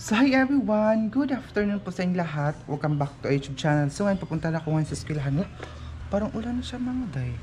So hi everyone! Good afternoon po sa inyong lahat. Welcome back to our YouTube channel. So ngayon papunta na ako ngayon sa eskwelahan. Parang ulan na siya mga day.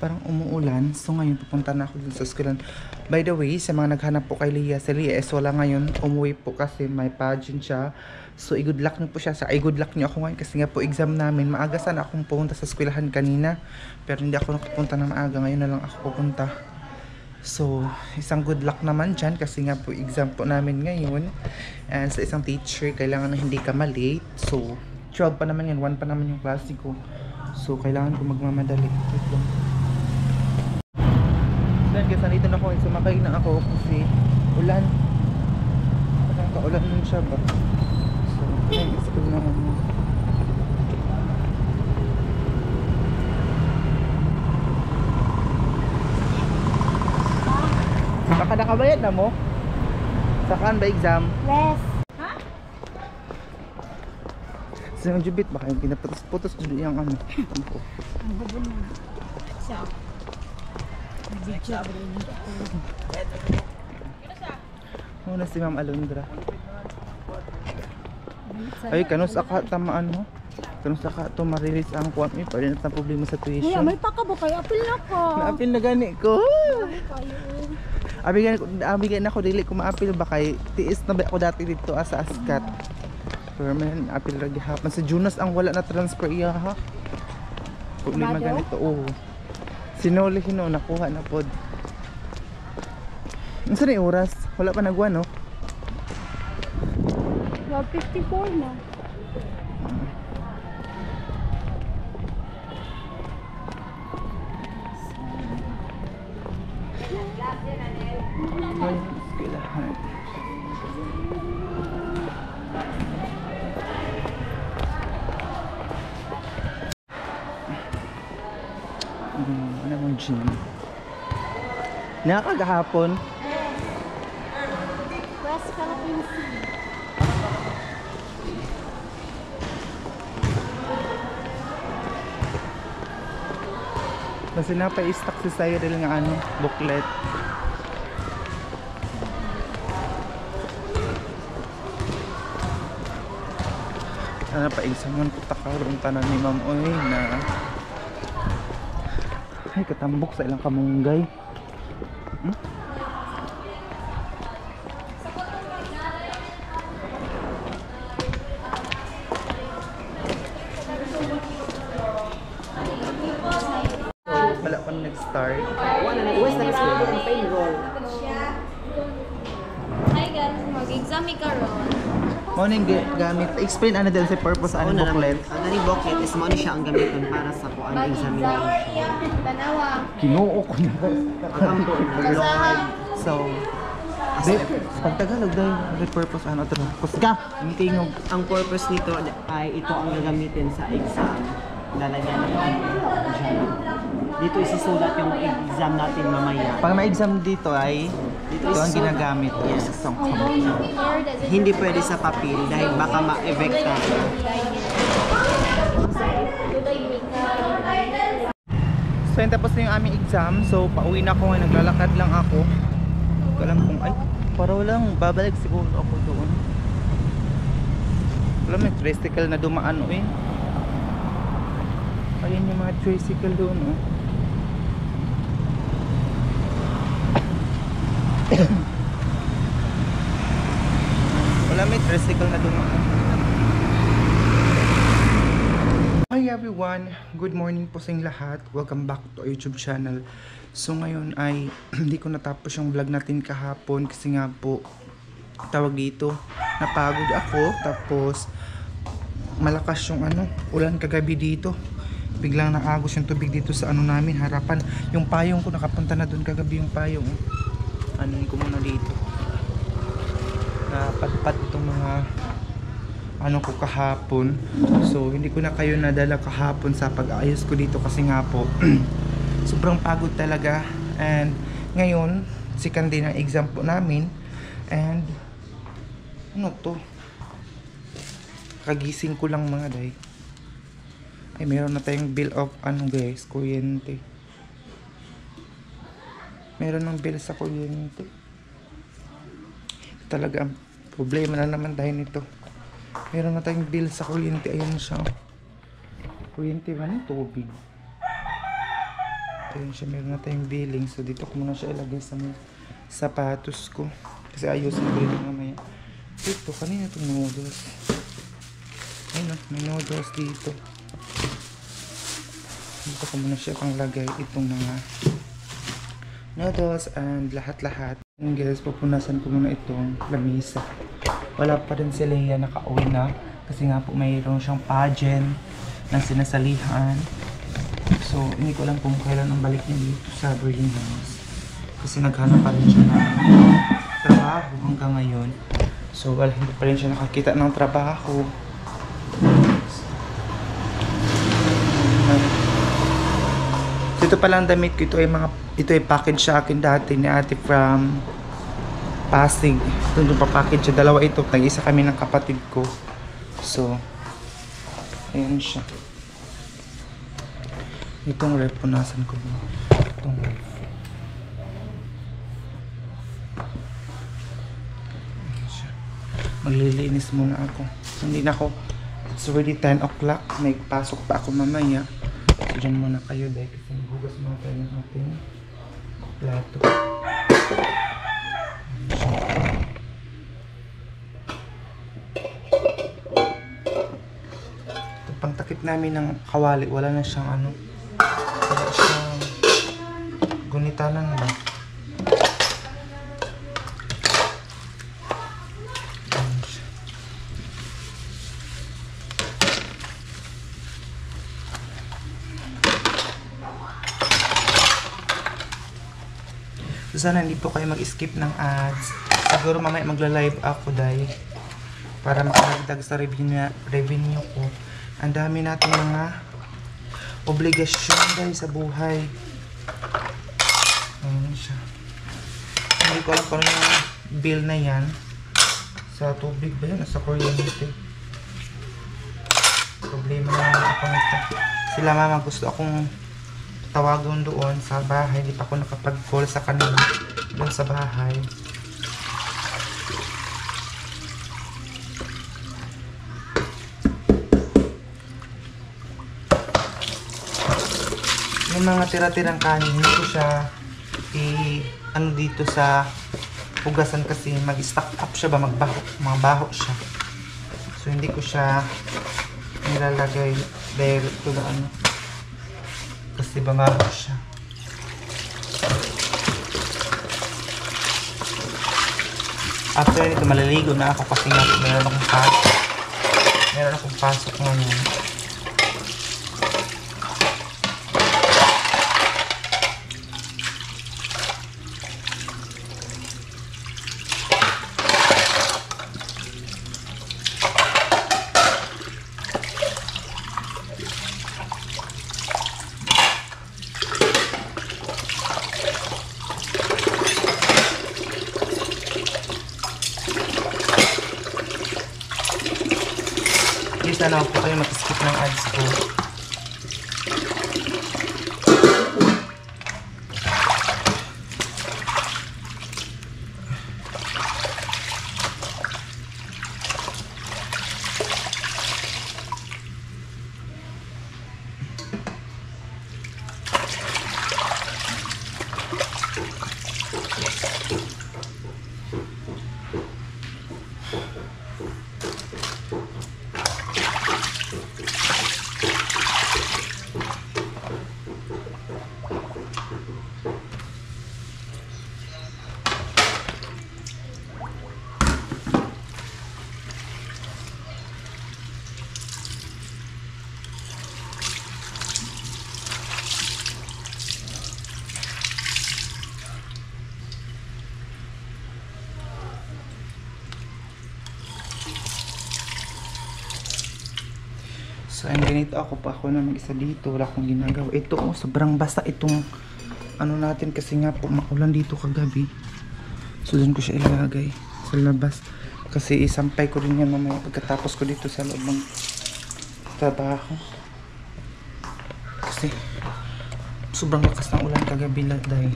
Parang umuulan. So ngayon papunta na ako sa eskwelahan. By the way, sa mga naghanap po kay Leah, si Leah is wala ngayon. Umuwi po kasi may pageant siya. So i-good luck niyo po siya. I-good luck niyo ako ngayon kasi nga po exam namin. Maaga sana akong pumunta sa eskwelahan kanina. Pero hindi ako nakapunta na maaga. Ngayon na lang ako pupunta. So, isang good luck naman dyan kasi nga po exam po namin ngayon. And sa isang teacher, kailangan na hindi ka malate. So, 12 pa naman yan, 1 pa naman yung klase ko. So, kailangan ko magmamadali. Wait lang. Then, guys, nandito na ako. Sumakay na ako kasi ulan. Parang kaulan nun siya ba? So, ayun, school na naman. Baka nakabayad na mo? Saan ba exam? Yes. Ha? Sa yung jubit, baka yung pinaputos-putos dito yung ano. Ang hubon na. Siya. Video. Muna si Ma'am Alondra. Ay, kanus aka tamaan mo? Kanus aka ito marilis ang kuwan mo. Pwede na problema sa tuition. Hey, may pakabo kayo. Apil na ko. Naapil na gani ko. Abigan ako dili ko maapil ba kay tiis na ba ako dati dito sa Askat. Pero man apil ra gihapon sa Jonas ang wala na transfer iya ha. Problema ganito oh. Sinuli hino nakuha na pod. Unsa ni oras? Wala pa nagwa no? 12:54 na. Ay, eskwelahan. Ano mong gym? Nakakagahapon. West Philippine Sea. Kasi napa-stock si Cyril nga ano, booklet. Sana pa-examan ko takaroon tanan ni Ma'am Oy na ay katambok sa ilang kamunggay. Wala pa nag-start. What's next week? Payroll. Hi guys, mag-exam ka ron. Morning gamit. Explain ano din sa purpose ano booklet. Ang nani booklet is mo ni siya ang gamiton para sa kuan examination. Tanawa. Kinuo ko na. Ang Lord. So, pag Tagalog dahil may purpose ano ito. Kusga! Ang tingog. Ang purpose nito ay ito ang gagamitin sa exam. Lalagyan natin dito isisulat yung exam natin mamaya. Pag may exam dito ay ito ang isusulat. ginagamit. Yes. Sa computer. Hindi pwede sa papel dahil baka ma-evecta. So yun, tapos na yung aming exam. So pauwi na ako ngayon. Naglalakad lang ako. Hindi ko alam kung ay para lang babalik siguro ako doon. Wala may tricycle na dumaan o eh. Ayan yung mga tricycle doon oh. Wala may tricycle na dumaan. Hi everyone! Good morning po sa inyong lahat. Welcome back to our YouTube channel. So ngayon ay hindi ko natapos yung vlog natin kahapon kasi nga po tawag dito napagod ako tapos malakas yung ano ulan kagabi dito. Biglang naagos yung tubig dito sa ano namin harapan. Yung payong ko nakapunta na doon kagabi yung payong. Anuin ko muna dito. Napadpad itong mga ano ko kahapon. So hindi ko na kayo nadala kahapon sa pag-aayos ko dito kasi nga po sobrang pagod talaga. And ngayon second day ng exam po namin. And ano to? Kagising ko lang mga day. Ay meron na tayong bill of ano guys, kuryente. Meron ng bill sa kuryente. Talaga Problema na naman dahil nito. Meron na tayong bill sa kuryente. Ayan siya. Kuryente ba ng tubig? Ayan siya. Meron na tayong billing. So dito ko muna siya ilagay sa mga sapatos ko. Kasi ayusin ko rin mamaya. Ito, kanina itong noodles. Ayun na, may noodles dito. Dito ko muna siya pang lagay itong mga noodles and lahat-lahat. And guys, pupunasan ko muna itong lamisa. Wala pa rin si Leia, nakauwi na. Kasi nga po mayroon siyang pageant ng sinasalihan. So, hindi ko alam kung kailan ang balik niya dito sa Berlin House. Kasi naghanap pa rin siya ng trabaho hanggang ngayon. So, wala, hindi pa rin siya nakakita ng trabaho. Ito palang damit ko, ito ay package sa akin dati ni ate from Pasig. Doon yung papackage siya. Dalawa ito. Nag-isa kami ng kapatid ko. So, ayan siya. Itong ref, punasan ko. Itong ref. Ayan siya. Maglilinis muna ako. Hindi na ako. It's already 10 o'clock. May pasok pa ako mamaya. So, dyan muna kayo dahil kasi hugas muna tayo ng ating plato. Ito pang takip namin ng kawali. Wala na siyang ano. Wala siyang gunitanan ba? So, sana hindi po kayo mag-skip ng ads. Siguro mamaya magla-live ako dahil para makadagdag sa revenue ko. Ang dami natin mga obligasyon dahil sa buhay. Ayan siya. Hindi ko alam kung ano yung bill na yan. Sa tubig ba yan? Sa kuryente. Problema na naman ako nito. Sila mama gusto akong tawagan doon sa bahay. Hindi pa ako nakapag-call sa kanila doon sa bahay. Yung mga tira-tirang kanin, hindi ko siya ano dito sa hugasan kasi mag-stack up siya ba, magbaho siya. So hindi ko siya nilalagay direct to the ano. Kasi bamaho siya. After nito, malaligo na ako kasi nga meron akong pasok ngayon. Sana huwag po kayo mag-skip ng ads ko. So, and ganito ako na mag-isa dito. Wala akong ginagawa. Ito, oh, sobrang basa itong ano natin kasi nga po makulan dito kagabi. So, dun ko siya ilalagay sa labas. Kasi isampay ko rin yan mamaya pagkatapos ko dito sa loob ng trabaho. Kasi sobrang lakas ng ulan kagabi dahil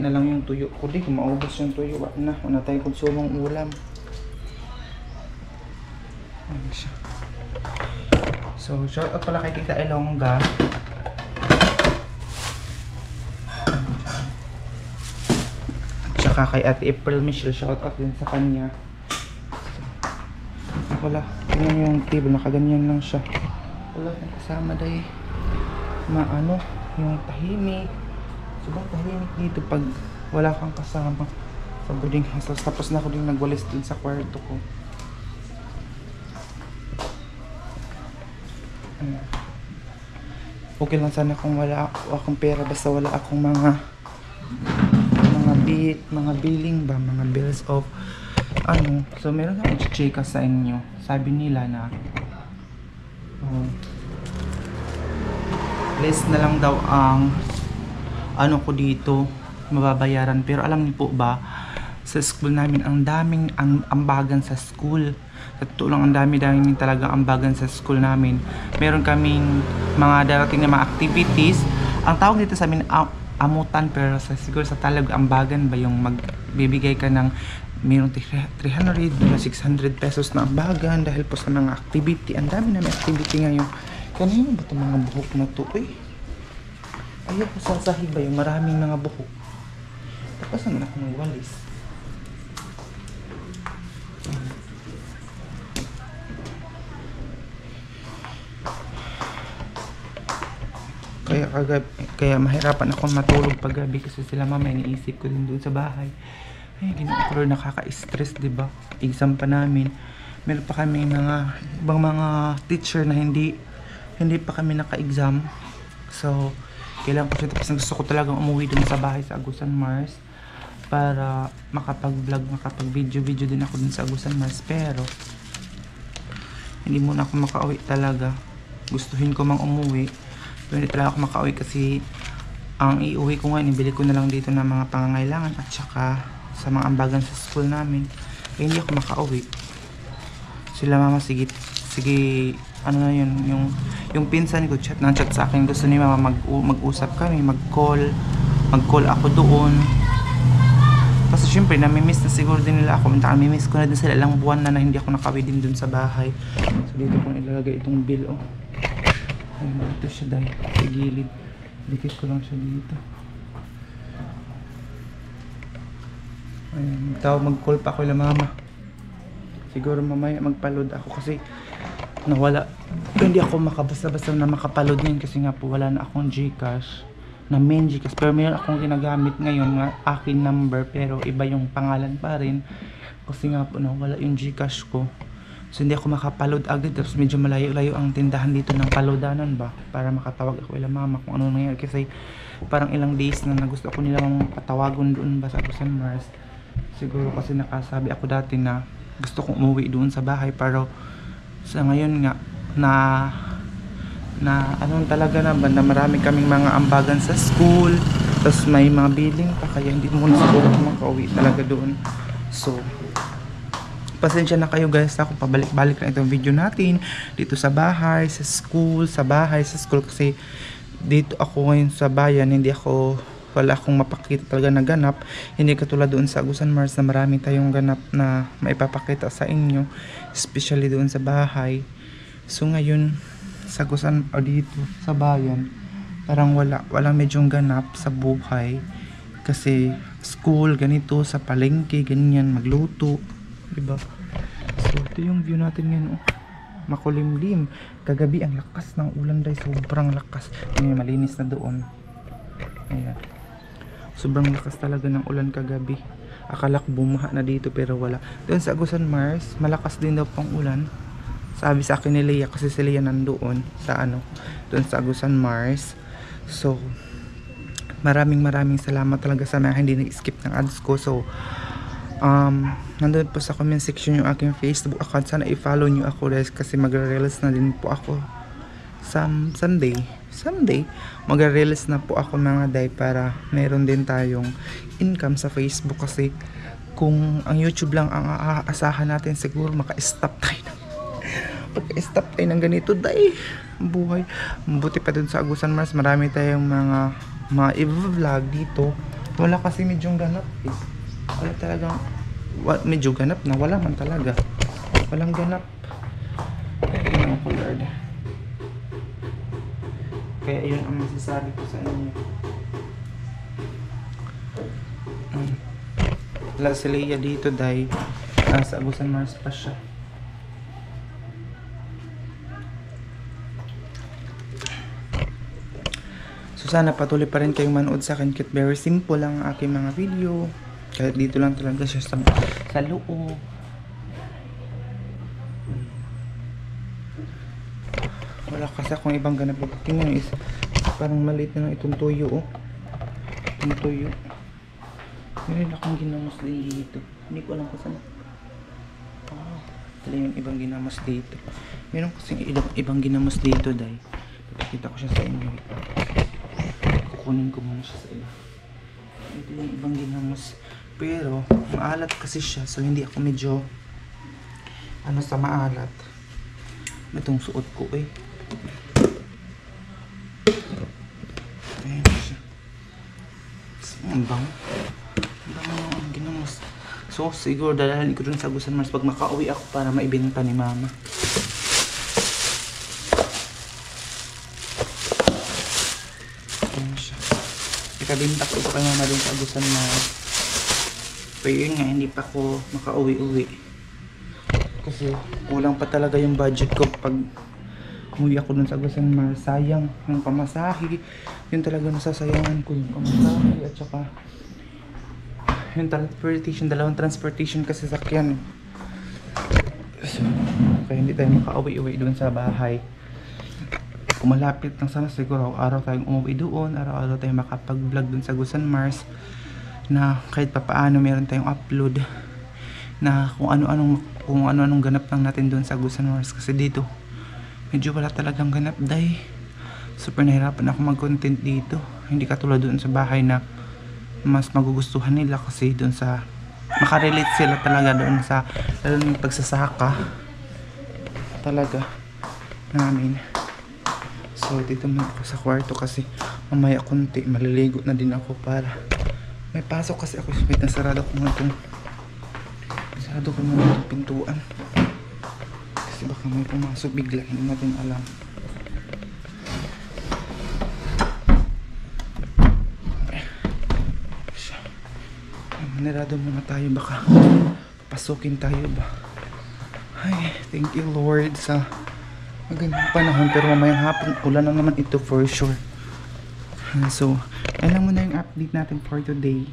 na lang yung tuyo ko. Di, kung maubos yung tuyo, wala tayong konsumong ulam. Ayan siya. So, shout out pala kay Tita Elongga. Tsaka kay Ate April Michelle, shout out din sa kanya. Wala, tingnan yung table, nakaganyan lang siya. Wala nang kasama dahil maano, yung tahimik. Sobrang tahimik dito pag wala kang kasama sa boarding house. Tapos na ako din nagwalis din sa kwarto ko. Okay lang sana kung wala akong pera, basta wala akong mga billing ba, mga bills of ano. So meron akong chika sa inyo. Sabi nila na less na lang daw ang ano ko dito mababayaran, pero alam niyo po ba, sa school namin ang daming ambagan sa school. Sa totoo lang, ang dami talagang ambagan sa school namin. Meron kaming mga darating na mga activities. Ang tawag dito sa amin amutan, pero siguro sa Tagalog ambagan ba, yung magbibigay ka ng mayroong 300 na 600 pesos na ambagan dahil po sa mga activity. Ang dami na may activity ngayon. Kanino ba itong mga buhok na to? Ayaw ko sasahi ba yung maraming mga buhok. Tapos naman ako magwalis. Kaya mahirapan ako matulog paggabi kasi sila mama, iniisip ko din doon sa bahay. Ay, ginagawa ko, nakaka-stress, diba? Exam pa namin. Meron pa kami ibang mga teacher na hindi pa kami naka-exam. So, kailangan ko siya. Tapos gusto ko talagang umuwi dun sa bahay sa Agusan Mars para makapag-vlog, makapag-video din ako dun sa Agusan Mars. Pero, hindi muna ako makauwi talaga. Gustuhin ko mang umuwi. Pero hindi talaga ako makauwi kasi ang iuwi ko ngayon, ibili ko na lang dito ng mga pangangailangan at saka sa mga ambagan sa school namin. Kaya hindi ako makauwi. Sila mama, sige, ano na yun, yung pinsan ko chat sa akin, gusto ni mama mag-usap kami, mag-call ako doon. Kasi syempre namimiss na siguro din nila ako. Namimiss ko na din sila, ilang buwan na hindi ako nakauwi din dun sa bahay. So dito kong ilalagay itong bill. Ayun, dito siya dahil sa gilid. Dikit ko lang siya dito. Ayun, mag-call pa ako ila mama. Siguro mamaya magpa-load ako kasi nawala. Hindi ako makabasta-basta na makapaload ngayon kasi nga po wala na akong Gcash. Na main Gcash. Pero mayroon akong ginagamit ngayon nga aking number pero iba yung pangalan pa rin. Kasi nga po nawala yung Gcash ko. So hindi ako makapaload agad, tapos medyo malayo-layo ang tindahan dito ng palodanan ba para makatawag ako ila mama kung ano nangyari kasi parang ilang days na gusto ko nilang patawagon doon ba sa Agusan Mars. Siguro kasi nakasabi ako dati na gusto kong umuwi doon sa bahay, pero sa ngayon nga na anong talaga na ba na marami kaming mga ambagan sa school, tapos may mga billing pa kaya hindi muna siguro ako makauwi talaga doon. So pasensya na kayo guys, ako pabalik-balik na itong video natin dito sa bahay, sa school, kasi dito ako ngayon sa bayan, wala akong mapakita talaga na ganap, hindi katulad doon sa Agusan Mars na marami tayong ganap na maipapakita sa inyo, especially doon sa bahay. So ngayon sa Agusan o dito sa bayan, parang walang medyong ganap sa buhay kasi school, ganito, sa palengke, ganyan, magluto. Diba? So ito yung view natin ngayon. Makulimlim. Kagabi ang lakas ng ulan dahil sobrang lakas. May malinis na doon. Ayan. Sobrang lakas talaga ng ulan kagabi. Akala ko bumaha na dito pero wala. Doon sa Agusan Mars, malakas din daw pang ulan. Sabi sa akin ni Leia kasi si Leia nandoon sa doon sa Agusan Mars. So maraming salamat talaga sa mga hindi na-skip ng ads ko. So nandun po sa comment section yung aking Facebook account. Sana i-follow nyo ako guys kasi magre-release na din po ako Sunday magre-release na po ako mga day para meron din tayong income sa Facebook kasi kung ang YouTube lang ang aasahan natin siguro maka-stop tayo pagka-stop tayo ng ganito day buhay. Mabuti pa dun sa Agusan Mars marami tayong mga i-vlog dito Wala kasi medyong ganap eh. Wala talagang, medyo ganap na. Wala man talaga. Walang ganap. Ayun ako, Lord. Kaya yun ang masasabi ko sa inyo. Wala si Leia dito dahil sa Agusan Mars pa siya. So sana patuloy pa rin kayong manood sa akin kahit very simple lang ang aking mga video. Kahit dito lang talaga siya sa loob. Wala kasi akong ibang ganap. Tingnan is parang maliit na lang itong tuyo oh. Itong tuyo. Meron akong ginamos din dito. Hindi ko alam kung saan. Ito yung ibang ginamos dito. Meron kasi ibang ginamos dito dahil papakita ko siya sa inyo. Kukunin ko muna siya sa inyo. Ito yung ibang ginamos. Pero maalat kasi siya so hindi ako medyo sa maalat. Itong suot ko eh. Ayan siya. Ang bango. Ang ginamos. So siguro dalahan ko dun sa Agusan Mars pag makauwi ako para maibenta ni mama. Ayan siya. Ikabinta ko ito kay mama dun sa Agusan Mars. Pero yun nga hindi pa ako makauwi-uwi. Kasi kulang pa talaga yung budget ko pag umuwi ako dun sa Agusan Mars. Sayang yung pamasahe. Yun talaga nasasayangan ko yung pamasahe at saka yung transportation, dalawang transportation kasi sakyan. So, kaya hindi tayo makauwi-uwi doon sa bahay. Kung malapit lang sana siguro araw tayong umuwi doon, araw-araw tayong makapag-vlog doon sa Agusan Mars na kahit papaano meron tayong upload na kung ano-anong ganap lang natin doon sa Agusan Mars kasi dito medyo wala talagang ganap dahil super nahirapan ako mag-content dito. Hindi katulad doon sa bahay na mas magugustuhan nila kasi doon sa makarelate sila talaga doon sa lalo yung pagsasaka talaga namin. So dito muna ako sa kwarto kasi mamaya konti maliligo na din ako para may pasok kasi ako. Wait, nasarado ko muna itong pintuan kasi baka may pumasok bigla, hindi natin alam. Manirado muna tayo, baka pasukin tayo ba. Ay, thank you Lord sa magandang panahon, pero mamayang hapon ulan na naman ito for sure. So, alam mo na yung update natin for today.